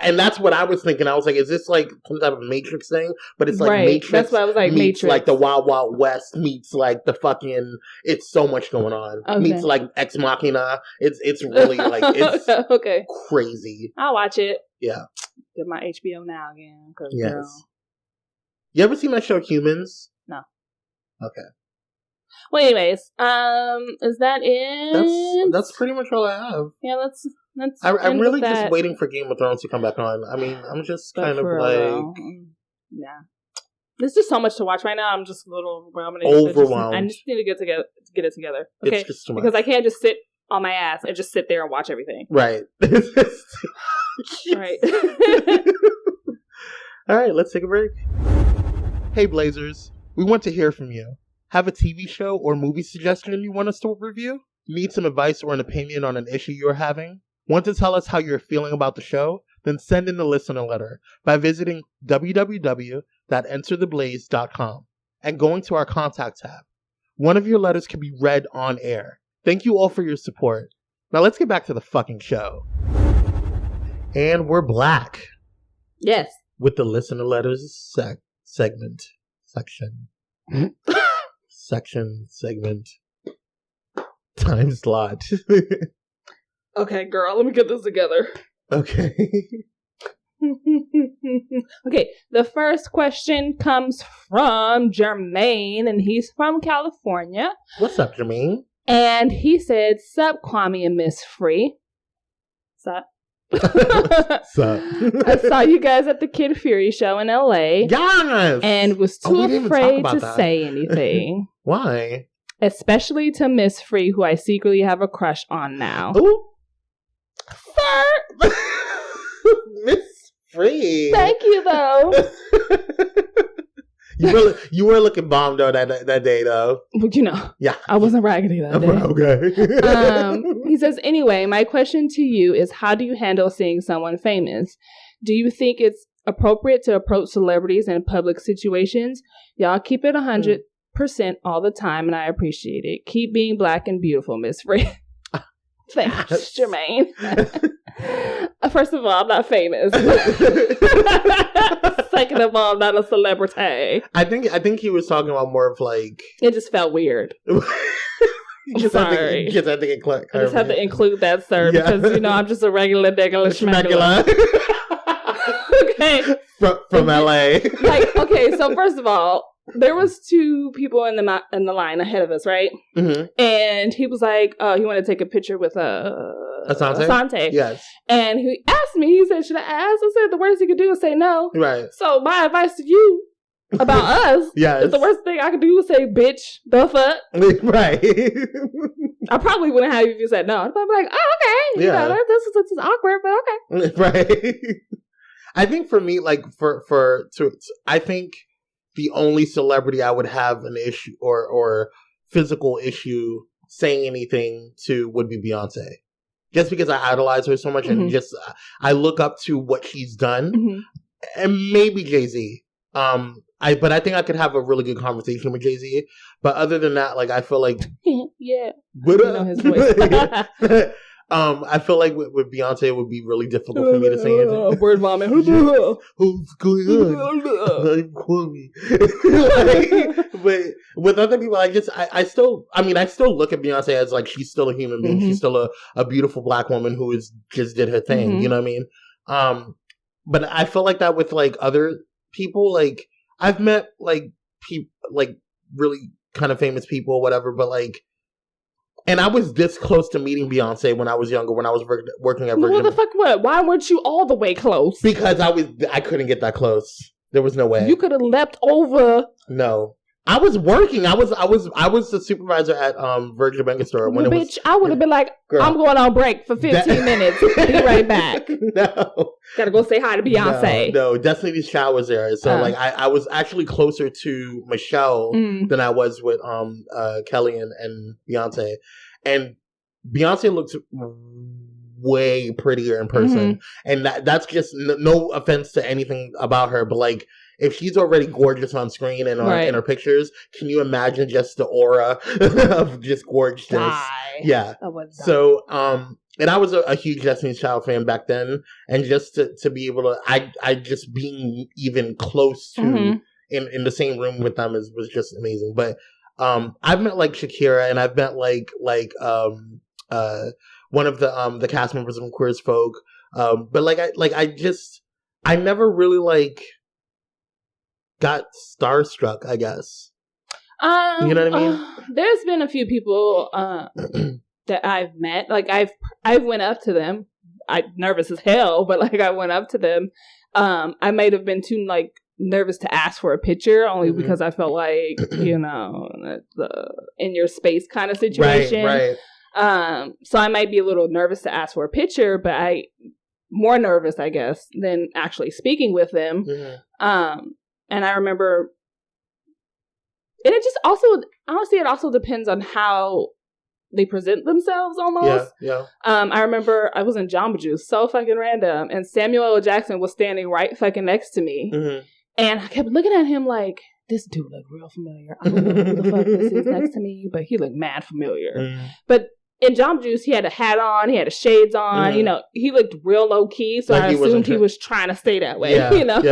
And that's what I was thinking. I was like, is this like some type of Matrix thing? But it's like Matrix. That's why I was like meets Matrix. Like the Wild Wild West meets like the fucking. It's so much going on. Okay. Meets like Ex Machina. It's really like it's okay. crazy. I'll watch it. Yeah. Get my HBO Now again. Yes. Girl. You ever seen my show Humans? No. Okay. Well, anyways, is that it? That's pretty much all I have. Yeah, let's. I'm really just waiting for Game of Thrones to come back on. I mean, I'm just kind of like, There's just so much to watch right now. I'm just a little overwhelmed. Overwhelmed. I just need to get it together. Okay, It's just too much. because I can't just sit on my ass and just sit there and watch everything. Right. Right. All right, let's take a break. Hey, Blazers. We want to hear from you. Have a TV show or movie suggestion you want us to review? Need some advice or an opinion on an issue you're having? Want to tell us how you're feeling about the show? Then send in a listener letter by visiting www.entertheblaze.com and going to our contact tab. One of your letters can be read on air. Thank you all for your support. Now let's get back to the fucking show. And we're back Yes. with the listener letters segment. Time slot. Okay, girl, let me get this together. Okay. Okay, the first question comes from Jermaine, and he's from California. What's up, Jermaine? And he said, "Sup, Kwame and Miss Free. Sup? Sup? I saw you guys at the Kid Fury show in LA. Yes! And was Oh, too we didn't even talk afraid about to that. say anything. Why? Especially to Miss Free, who I secretly have a crush on now." Ooh. Sir! Miss Free. Thank you, though. You were looking bomb though that day though. But Yeah. I wasn't raggedy that day. Okay. He says, "Anyway, my question to you is, how do you handle seeing someone famous? Do you think it's appropriate to approach celebrities in public situations? Y'all keep it 100% all the time, and I appreciate it. Keep being black and beautiful, Miss Free." Thanks, Jermaine. First of all, I'm not famous. Second of all, I'm not a celebrity. I think he was talking about more of like. It just felt weird. Sorry. I just had to include that, sir, because I'm just a regular schmegular. Okay. From LA. Okay, so first of all, there was two people in the line ahead of us, right? Mm-hmm. And he was like, he wanted to take a picture with Asante. Yes. And he asked me, he said, "Should I ask?" I said, the worst he could do is say no. Right. So my advice to you about us yes. is the worst thing I could do is say, "Bitch, the fuck." Right. I probably wouldn't have if you said no. I'd be like, "Oh, okay. Yeah. This is awkward, but okay." Right. I think for me, like I think the only celebrity I would have an issue or physical issue saying anything to would be Beyonce. Just because I idolize her so much and just I look up to what she's done. And maybe Jay-Z. But I think I could have a really good conversation with Jay-Z. But other than that, like I feel like yeah. His voice. I feel like with Beyonce it would be really difficult for me to say anything. Word vomit. Who's going on? I'm Kwame. But with other people, I still look at Beyonce as like she's still a human being. She's still a beautiful black woman who just did her thing. You know what I mean? But I feel like that with like other people. Like I've met like people like really kind of famous people, whatever. But like. And I was this close to meeting Beyonce when I was younger, when I was working at Virgin. What the fuck? What? Why weren't you all the way close? Because I couldn't get that close. There was no way. You could have leapt over. No, I was working. I was the supervisor at Virgin Mega Store when Bitch, I would have been like, girl, I'm going on break for 15 minutes. Be right back. No, gotta go say hi to Beyonce. No, Destiny's Child was there, so like I was actually closer to Michelle than I was with Kelly and Beyonce, and Beyonce looked way prettier in person, and that's just no offense to anything about her, but like. If she's already gorgeous on screen and in her pictures, can you imagine just the aura of just gorgeousness? Yeah. So, and I was a huge Destiny's Child fan back then, and just to be able to, I just being even close to in the same room with them was just amazing. But I've met like Shakira, and I've met like one of the cast members of Queer as Folk. But I never really like. Got starstruck, I guess. You know what I mean? There's been a few people that I've met. Like I went up to them. I'm nervous as hell, but like I went up to them. I might have been too like nervous to ask for a picture only because I felt like, you know, the in your space kind of situation. Right. So I might be a little nervous to ask for a picture, but more nervous, I guess, than actually speaking with them. And I remember, and it just also, honestly, it also depends on how they present themselves almost. Yeah. I remember I was in Jamba Juice, so fucking random, and Samuel L. Jackson was standing right fucking next to me. And I kept looking at him like, this dude looked real familiar. I don't know who the fuck this is next to me, but he looked mad familiar. But in Jamba Juice, he had a hat on, he had his shades on, you know, he looked real low key, so like I assumed he was trying to stay that way, you know?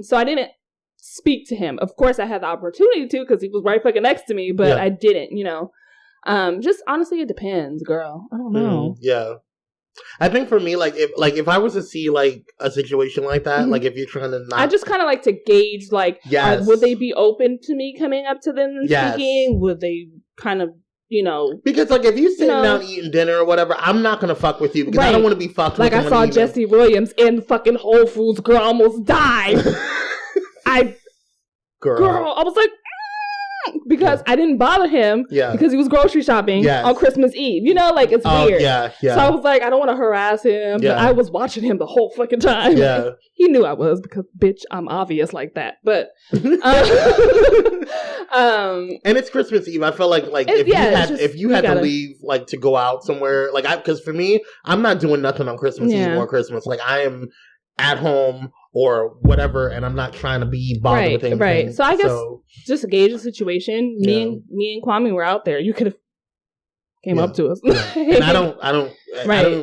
So I didn't speak to him. Of course, I had the opportunity to because he was right fucking next to me, but I didn't, you know? Just honestly, it depends, girl. I don't know. Yeah. I think for me, like if I was to see like a situation like that, like if you're trying to not, I just kind of like to gauge like, would they be open to me coming up to them and speaking? Would they kind of, you know, because like if you sitting down eating dinner or whatever, I'm not gonna fuck with you because I don't want to be fucked with. Like I saw Jesse Williams in fucking Whole Foods, girl, almost died. Girl, I was like. Because I didn't bother him because he was grocery shopping on Christmas Eve. You know, like, it's weird. So I was like, I don't want to harass him. But I was watching him the whole fucking time. Like, he knew I was because, bitch, I'm obvious like that. But, and it's Christmas Eve. I feel like if you had to leave, like, to go out somewhere, like, because for me, I'm not doing nothing on Christmas Eve or Christmas. Like, I am at home or whatever, and I'm not trying to be bothered with anything. Right. So I guess just to gauge the situation, me and Kwame were out there. You could have came up to us. And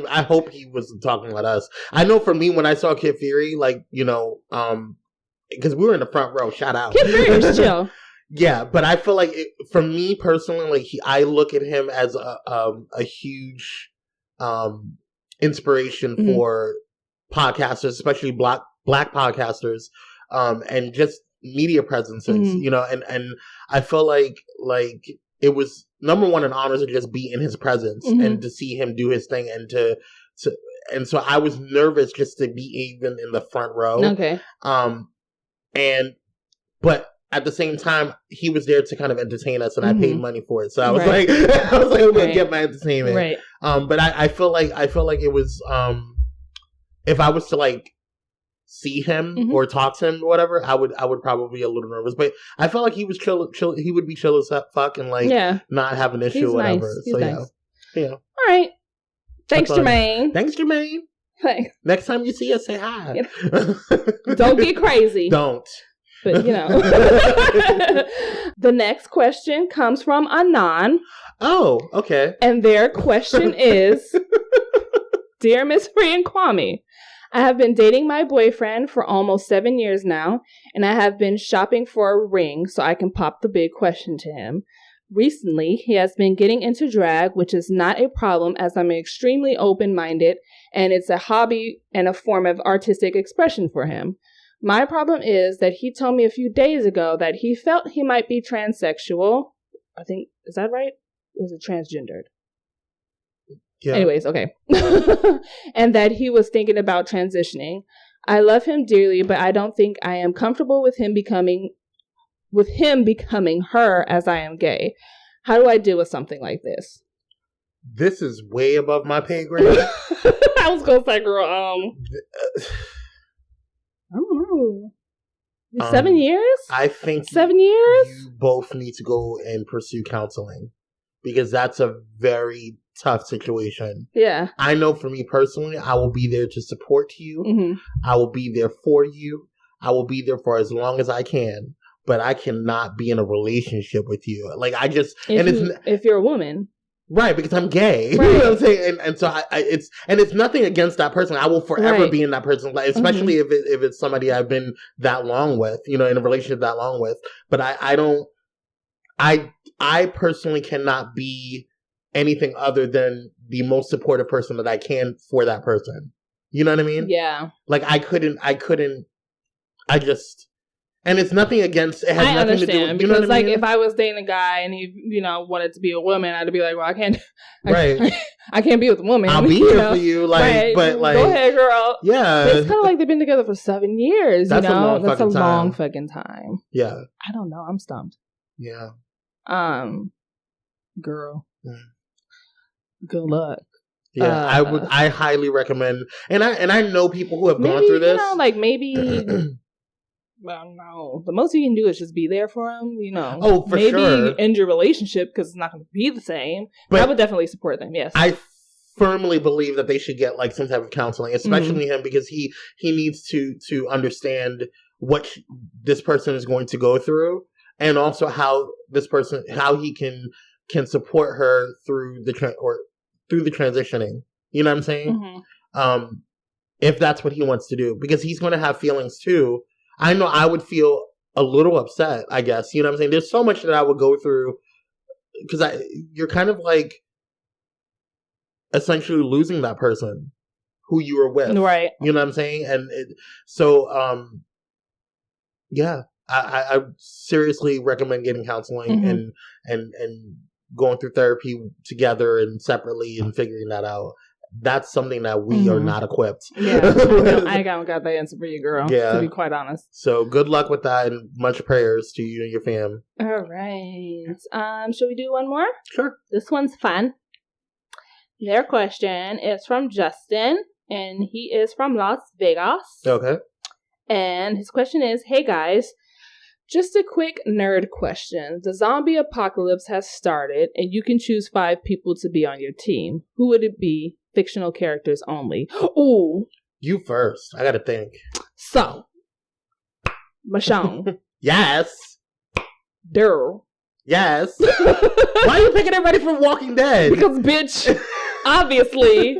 I hope he wasn't talking about us. I know for me, when I saw Kid Fury, like, you know, because we were in the front row, shout out. Kid Fury was chill. Yeah, but I feel like for me personally, like I look at him as a huge inspiration for podcasters, especially black podcasters, and just media presences, you know, and I feel like it was number one an honor to just be in his presence and to see him do his thing and so I was nervous just to be even in the front row. Okay. But at the same time, he was there to kind of entertain us, and I paid money for it. So I was like, I'm gonna get my entertainment. Right. But I feel like it was if I was to like see him or talk to him or whatever, I would probably be a little nervous. But I felt like he was chill. He would be chill as fuck and like not have an issue or whatever. Nice. He's nice. Yeah. All right. Thanks, Jermaine. Thanks, Jermaine. Thanks. Next time you see us, say hi. Don't get crazy. Don't. But, you know. The next question comes from Anon. Oh, okay. And their question is, Dear Miss Free and Kwame, I have been dating my boyfriend for almost 7 years now, and I have been shopping for a ring so I can pop the big question to him. Recently, he has been getting into drag, which is not a problem as I'm extremely open-minded, and it's a hobby and a form of artistic expression for him. My problem is that he told me a few days ago that he felt he might be transsexual. I think, is that right? Or was it transgendered? Yeah. Anyways, okay. And that he was thinking about transitioning. I love him dearly, but I don't think I am comfortable with him becoming her as I am gay. How do I deal with something like this? This is way above my pay grade. I was gonna say, girl, I don't know. 7 years? I think 7 years? You both need to go and pursue counseling because that's a very tough situation. Yeah. I know for me personally, I will be there to support you. I will be there for you. I will be there for as long as I can, but I cannot be in a relationship with you. Like I just, if you're a woman. Right, because I'm gay. Right. You know what I'm saying? And so it's nothing against that person. I will forever be in that person's life, especially if it's somebody I've been that long with, you know, in a relationship that long with. But I personally cannot be anything other than the most supportive person that I can for that person. You know what I mean? Yeah. Like I couldn't And it's nothing against. It has I nothing to do understand with, you know because, what I like, mean? if I was dating a guy and he, wanted to be a woman, I'd be like, well, I can't, Right. I can't be with a woman. I'll be here for you, like, right. but like, go ahead, girl. yeah, It's kind of like they've been together for 7 years. That's a long that's a fucking long time. fucking time. Yeah, I don't know. I'm stumped. yeah. Girl, Mm. good luck. Yeah, I highly recommend, and I know people who have Maybe, gone through this. maybe. Well, no. The most you can do is just be there for him. Oh, for maybe sure. end your relationship because it's not going to be the same. But I would definitely support them. Yes, I firmly believe that they should get like some type of counseling, especially him, because he needs to understand what this person is going to go through, and also how he can support her through the transitioning. You know what I'm saying? Mm-hmm. If that's what he wants to do, because he's going to have feelings too. I know I would feel a little upset, I guess. You know what I'm saying? There's so much that I would go through, because you're kind of like essentially losing that person who you were with. Right. You know what I'm saying? And yeah, I seriously recommend getting counseling and going through therapy together and separately and figuring that out. That's something that we are not equipped. Yeah, no, I got that answer for you, girl. Yeah. To be quite honest. So good luck with that, and much prayers to you and your fam. All right. Should we do one more? Sure. This one's fun. Their question is from Justin, and he is from Las Vegas. Okay. And his question is, hey guys, just a quick nerd question. The zombie apocalypse has started, and you can choose 5 people to be on your team. Who would it be? Fictional characters only. Ooh. You first. I gotta think. So, Michonne. Yes. Daryl. Yes. Why are you picking everybody from Walking Dead? Because, bitch, obviously.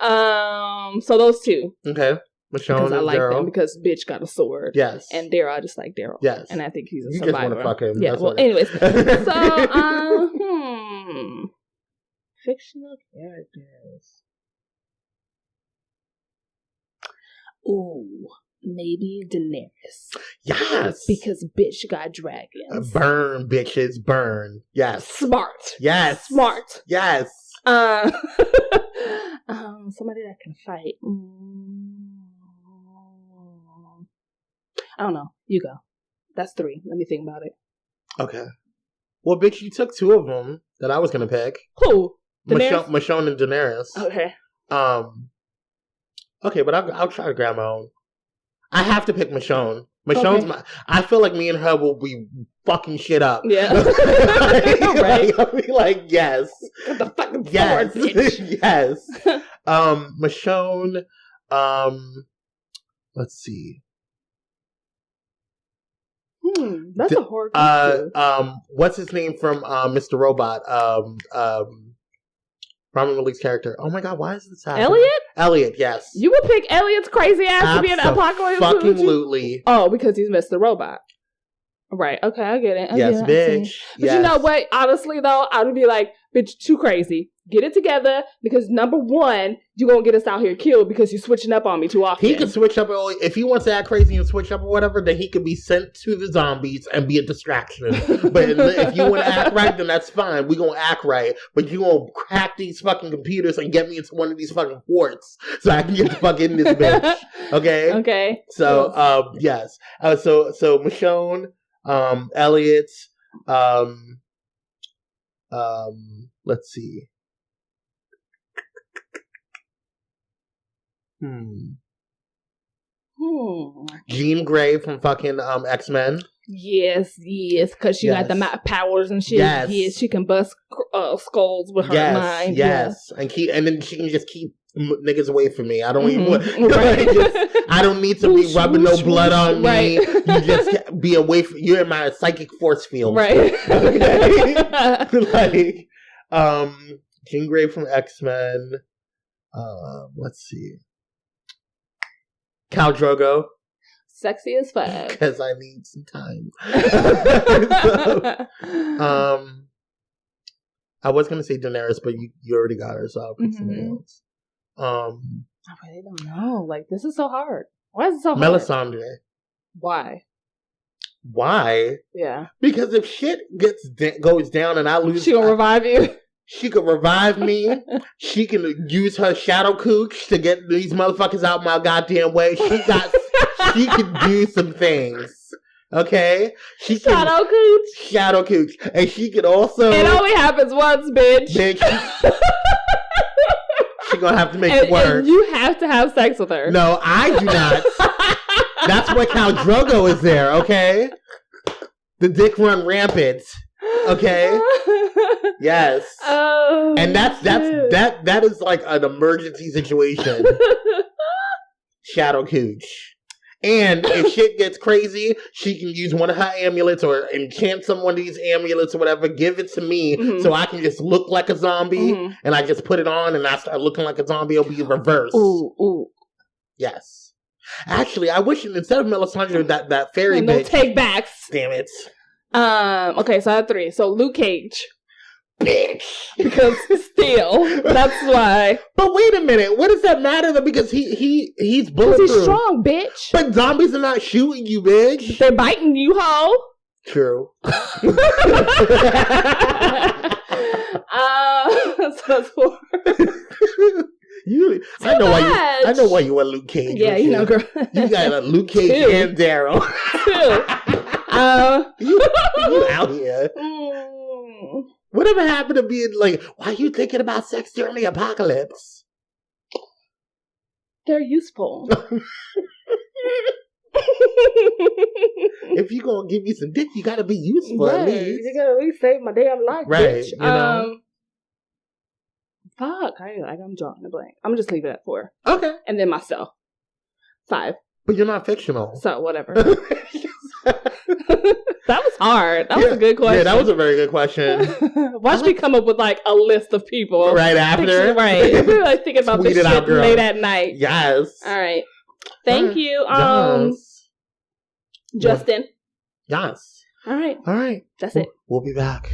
So those 2. Okay. Michonne Because I and like Daryl. them because bitch got a sword. Yes. And Daryl, I just like Daryl. Yes. And I think he's a You survivor. just want to fuck him. Yeah, That's well, what anyways. So, fictional characters. Ooh, maybe Daenerys. Yes. Because bitch got dragons. Burn, bitches, burn. Yes. Smart. Yes. Smart. Yes. Somebody that can fight. I don't know. You go. That's 3. Let me think about it. Okay. Well, bitch, you took 2 of them that I was gonna pick. Who? Daenerys? Michonne and Daenerys. Okay. Okay, but I'll try to grab my own. I have to pick Michonne. Michonne's I feel like me and her will be fucking shit up. Yeah. Right. I'll be like, yes. Got the fucking Yes. sword, bitch. Yes. Michonne, let's see. That's a hard question. What's his name from Mr. Robot? Robin Williams' character. Oh my god, why is this happening? Elliot, yes. You would pick Elliot's crazy ass to be an apocalypse? Fucking-lutely. Oh, because he's Mr. Robot. Right. Okay, I get it. Yes, bitch. But you know what? Honestly, though, I would be like, bitch, too crazy. Get it together, because number 1, you're going to get us out here killed because you're switching up on me too often. He can switch up. If he wants to act crazy and switch up or whatever, then he could be sent to the zombies and be a distraction. But if you want to act right, then that's fine. We're going to act right. But you're going to crack these fucking computers and get me into one of these fucking forts so I can get the fuck in this bitch. Okay? Okay. So, yes. So Michonne, Elliot, let's see. Jean Grey from fucking X-Men. Yes, because she got the powers and shit. Yes. Yes, she can bust skulls with her mind. Yes, and then she can just keep niggas away from me. I don't even want. Right. I don't need to be rubbing no blood on me. Right. You just be away from. You're in my psychic force field. Right. Okay. Like, Jean Grey from X-Men. Let's see. Khal Drogo. Sexy as fuck. Because I need some time. I was gonna say Daenerys, but you already got her, so I'll pick something else. I really don't know. Like, this is so hard. Why is it so hard? Melisandre. Why? Why? Yeah. Because if shit goes down and I lose, She gonna revive you. She could revive me. She can use her shadow cooch to get these motherfuckers out my goddamn way. She can do some things. Okay? She can Shadow cooch. Shadow cooch. And she can also It only happens once, bitch. She gonna have to make it work. And you have to have sex with her. No, I do not. That's why Khal Drogo is there, okay? The dick run rampant. Okay? Yes. Oh, and that is like an emergency situation. Shadow cooch. And if shit gets crazy, she can use one of her amulets or enchant some one of these amulets or whatever, give it to me so I can just look like a zombie and I just put it on and I start looking like a zombie. It'll be reversed. Ooh. Yes. Actually, I wish instead of Melisandre, that fairy bitch. No take backs. Damn it. Okay, so I have 3. So Luke Cage. Bitch. Because still, that's why. But wait a minute, what does that matter though? Because he's bulletproof. Because he's strong, bitch. But zombies are not shooting you, bitch. They're biting you, hoe. True. So that's 4. I know why you want Luke Cage. Yeah, you know, girl. You got a Luke Cage 2. and Daryl. 2. You out here. Whatever happened to being like, why are you thinking about sex during the apocalypse? They're useful. If you gonna give me some dick, you gotta be useful at least. You gotta at least save my damn life, right, bitch. You know? Fuck. I'm drawing the blank. I'm just leave it at 4. Okay. And then myself. 5. But you're not fictional. So, whatever. That was hard. That was a good question. Yeah, that was a very good question. Watch me come up with like a list of people. Right after. Right. Like thinking about this shit late at night. Yes. All right. Thank you. Yes. Justin. Yes. All right. That's it. We'll be back.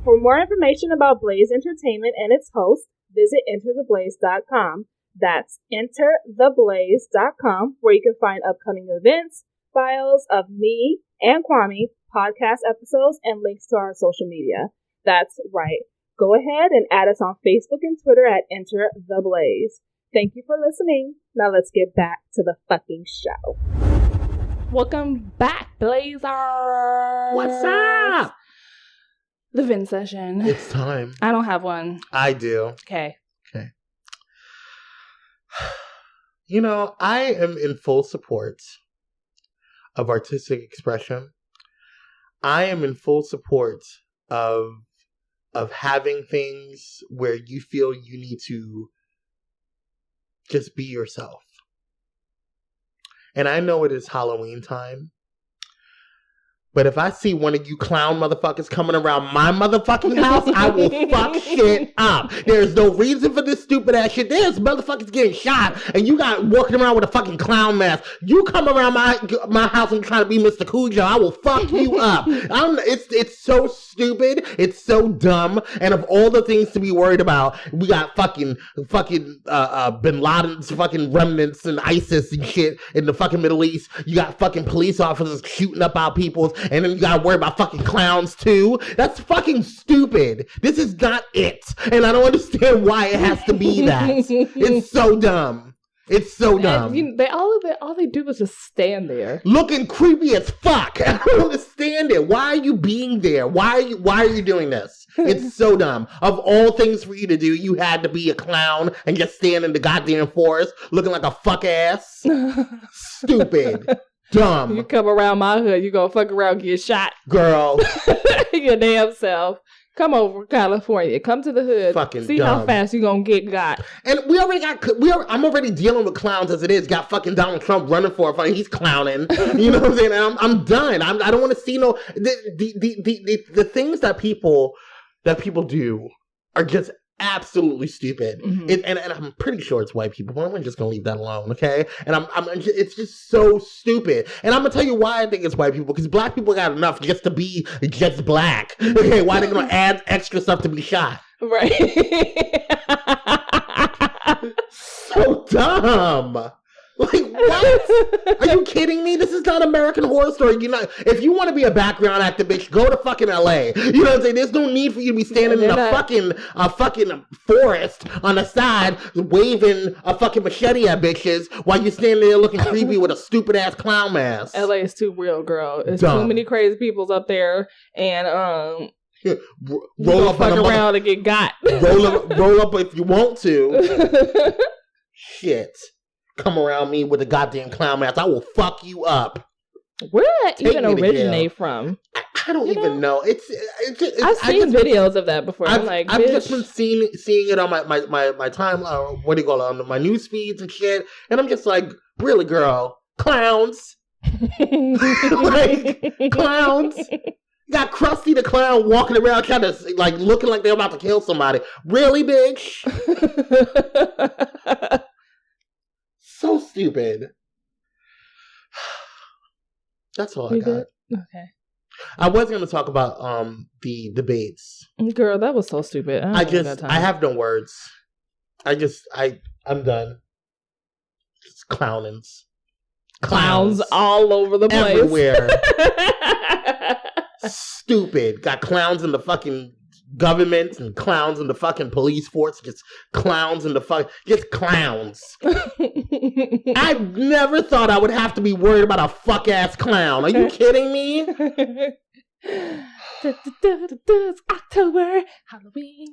For more information about Blaze Entertainment and its hosts, visit entertheblaze.com. That's entertheblaze.com, where you can find upcoming events, files of me and Kwame, podcast episodes, and links to our social media. That's right. Go ahead and add us on Facebook and Twitter at Enter the Blaze. Thank you for listening. Now let's get back to the fucking show. Welcome back, Blazers. What's up? The Vin session. It's time. I don't have one. I do. Okay. You know, I am in full support of artistic expression. I am in full support of having things where you feel you need to just be yourself. And I know it is Halloween time. But if I see one of you clown motherfuckers coming around my motherfucking house, I will fuck shit up. There's no reason for this stupid ass shit. There's motherfuckers getting shot, and you got walking around with a fucking clown mask. You come around my house and try to be Mr. Cujo, I will fuck you up. It's so stupid. It's so dumb. And of all the things to be worried about, we got fucking Bin Laden's fucking remnants and ISIS and shit in the fucking Middle East. You got fucking police officers shooting up our peoples. And then you gotta worry about fucking clowns too. That's fucking stupid. This is not it. And I don't understand why it has to be that. It's so dumb. It's so dumb. And, all they do is just stand there. Looking creepy as fuck. I don't understand it. Why are you being there? Why are you doing this? It's so dumb. Of all things for you to do, you had to be a clown and just stand in the goddamn forest looking like a fuck ass. Stupid. Dumb. You come around my hood, you gonna fuck around, get shot. Girl. Your damn self. Come over California. Come to the hood. Fucking see dumb. How fast you gonna get got. And I'm already dealing with clowns as it is. Got fucking Donald Trump running for it. He's clowning. You know what I'm saying? And I'm done. I don't want to see no the things that people do are just absolutely stupid. Mm-hmm. And I'm pretty sure it's white people, but I'm just gonna leave that alone, okay? And it's just so stupid. And I'm gonna tell you why I think it's white people, because black people got enough just to be just black. Okay, why are they gonna add extra stuff to be shot? Right. So dumb. Like, what? Are you kidding me? This is not American Horror Story. If you want to be a background actor, bitch, go to fucking LA. You know what I'm saying? There's no need for you to be standing in a fucking forest on the side waving a fucking machete at bitches while you're standing there looking creepy with a stupid ass clown mask. LA is too real, girl. There's Dumb. too many crazy peoples up there, and roll up fuck around and get got. roll up if you want to. Shit. Come around me with a goddamn clown mask. I will fuck you up. Where did that even originate from? I don't even know. I've seen videos of that before. I've just been seeing it on my time. What do you call it? On my news feeds and shit. And I'm just like, really, girl, clowns, like clowns. You got Krusty the Clown walking around trying to like looking like they're about to kill somebody. Really, bitch? So stupid. That's all I got. Good? Okay. I was going to talk about the debates. Girl, that was so stupid. I have no words. I'm done. It's clownins. Clowns all over the place. Everywhere. Stupid. Got clowns in the fucking government and clowns in the fucking police force. Just clowns in the just clowns. I never thought I would have to be worried about a fuck ass clown. Are you kidding me? It's October, Halloween.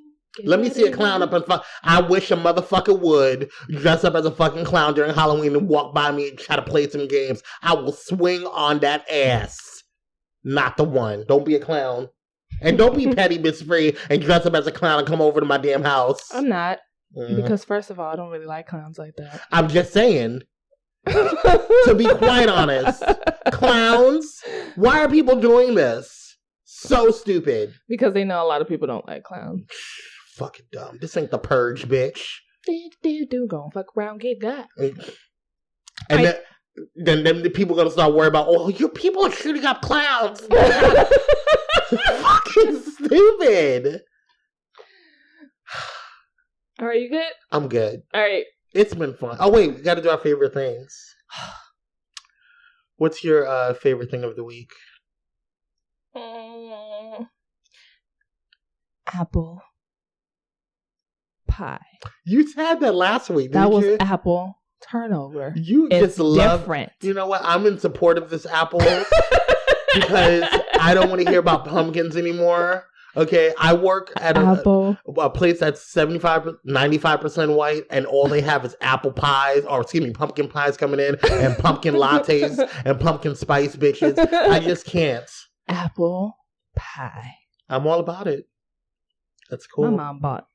Let me see a clown up and I wish a motherfucker would dress up as a fucking clown during Halloween and walk by me and try to play some games. I will swing on that ass. Not the one. Don't be a clown. And don't be petty, bitch free, and dress up as a clown and come over to my damn house. I'm not. Because first of all, I don't really like clowns like that. I'm just saying. To be quite honest. Clowns? Why are people doing this? So stupid. Because they know a lot of people don't like clowns. Fucking dumb. This ain't the purge, bitch. Gonna fuck around, get got. And then the people gonna start worrying about, oh, your people are shooting up clowns. Fucking stupid. All right, you good? I'm good. All right. It's been fun. Oh, wait, we got to do our favorite things. What's your favorite thing of the week? Apple pie. You had that last week, That was you? apple turnover. You it's just love... different. You know what? I'm in support of this apple because I don't want to hear about pumpkins anymore. Okay, I work at a place that's 95% white, and all they have is apple pies, or excuse me, pumpkin pies coming in, and pumpkin lattes, and pumpkin spice bitches. I just can't. Apple pie. I'm all about it. That's cool. My mom bought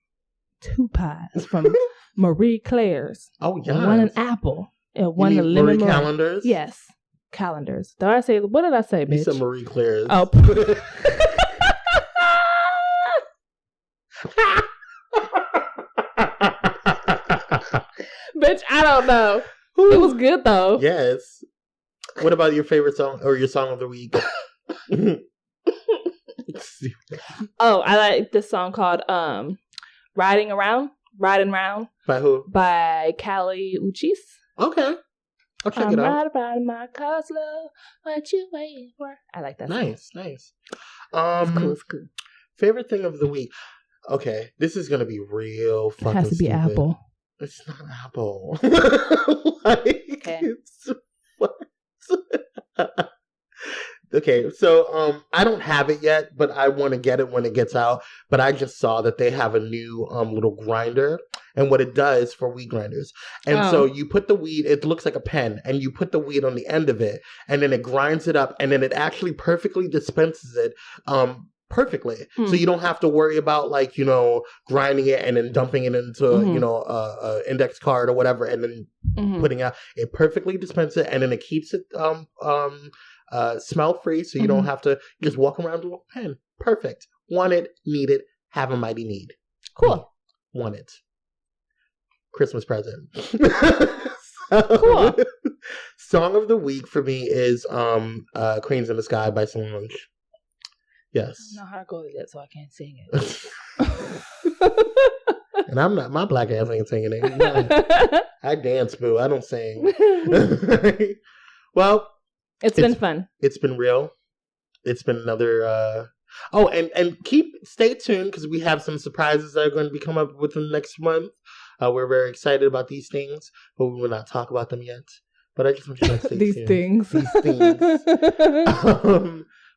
2 pies from Marie Claire's. Oh, yeah. One an apple, and one a lemon Marie calendars? Yes, calendars. What did I say, bitch? You said Marie Claire's. Oh. Bitch, I don't know. It was good though. Yes. What about your favorite song or your song of the week? Oh, I like this song called Riding Around. By who? By Kali Uchis. Okay. I'll check it out. Riding my car slow. What you waiting for? I like that song. Nice. It's cool. Favorite thing of the week. Okay, this is gonna be real fucking It has to be stupid. apple. It's not apple. Okay. Okay, so I don't have it yet, but I want to get it when it gets out. But I just saw that they have a new little grinder, and what it does for weed grinders. And so you put the weed, it looks like a pen, and you put the weed on the end of it, and then it grinds it up, and then it actually perfectly dispenses it perfectly. So you don't have to worry about grinding it and then dumping it into a index card or whatever, and then putting out. It perfectly dispenses it, and then it keeps it smell free, so you don't have to just walk around with a pen. Perfect. Want it, need it, have a mighty need. Cool. Want it. Christmas present. Cool. Song of the week for me is Queens in the Sky by Solange. Yes. I don't know how to go with it, so I can't sing it. And I'm not, my black ass ain't singing it. I dance, boo. I don't sing. Well, it's been fun. It's been real. It's been another. And stay tuned because we have some surprises that are going to be coming up within the next month. We're very excited about these things, but we will not talk about them yet. But I just want you to stay These tuned. things. These things.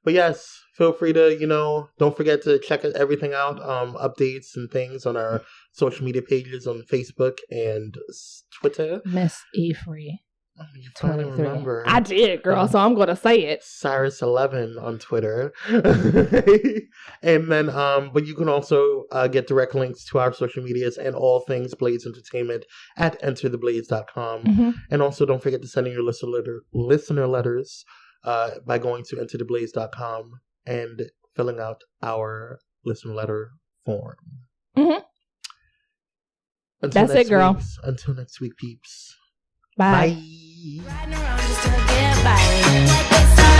But yes, feel free to, don't forget to check everything out, updates and things on our social media pages on Facebook and Twitter. Miss E-Free. Oh, you finally remember. I did, girl, so I'm going to say it. Cyrus11 on Twitter. And then, but you can also get direct links to our social medias and all things Blades Entertainment at entertheblades.com. Mm-hmm. And also don't forget to send in your listener letters by going to entertheblades.com and filling out our listener letter form. Mm-hmm. That's it, girl. Until next week, peeps. Bye. Bye. Riding around just to get by.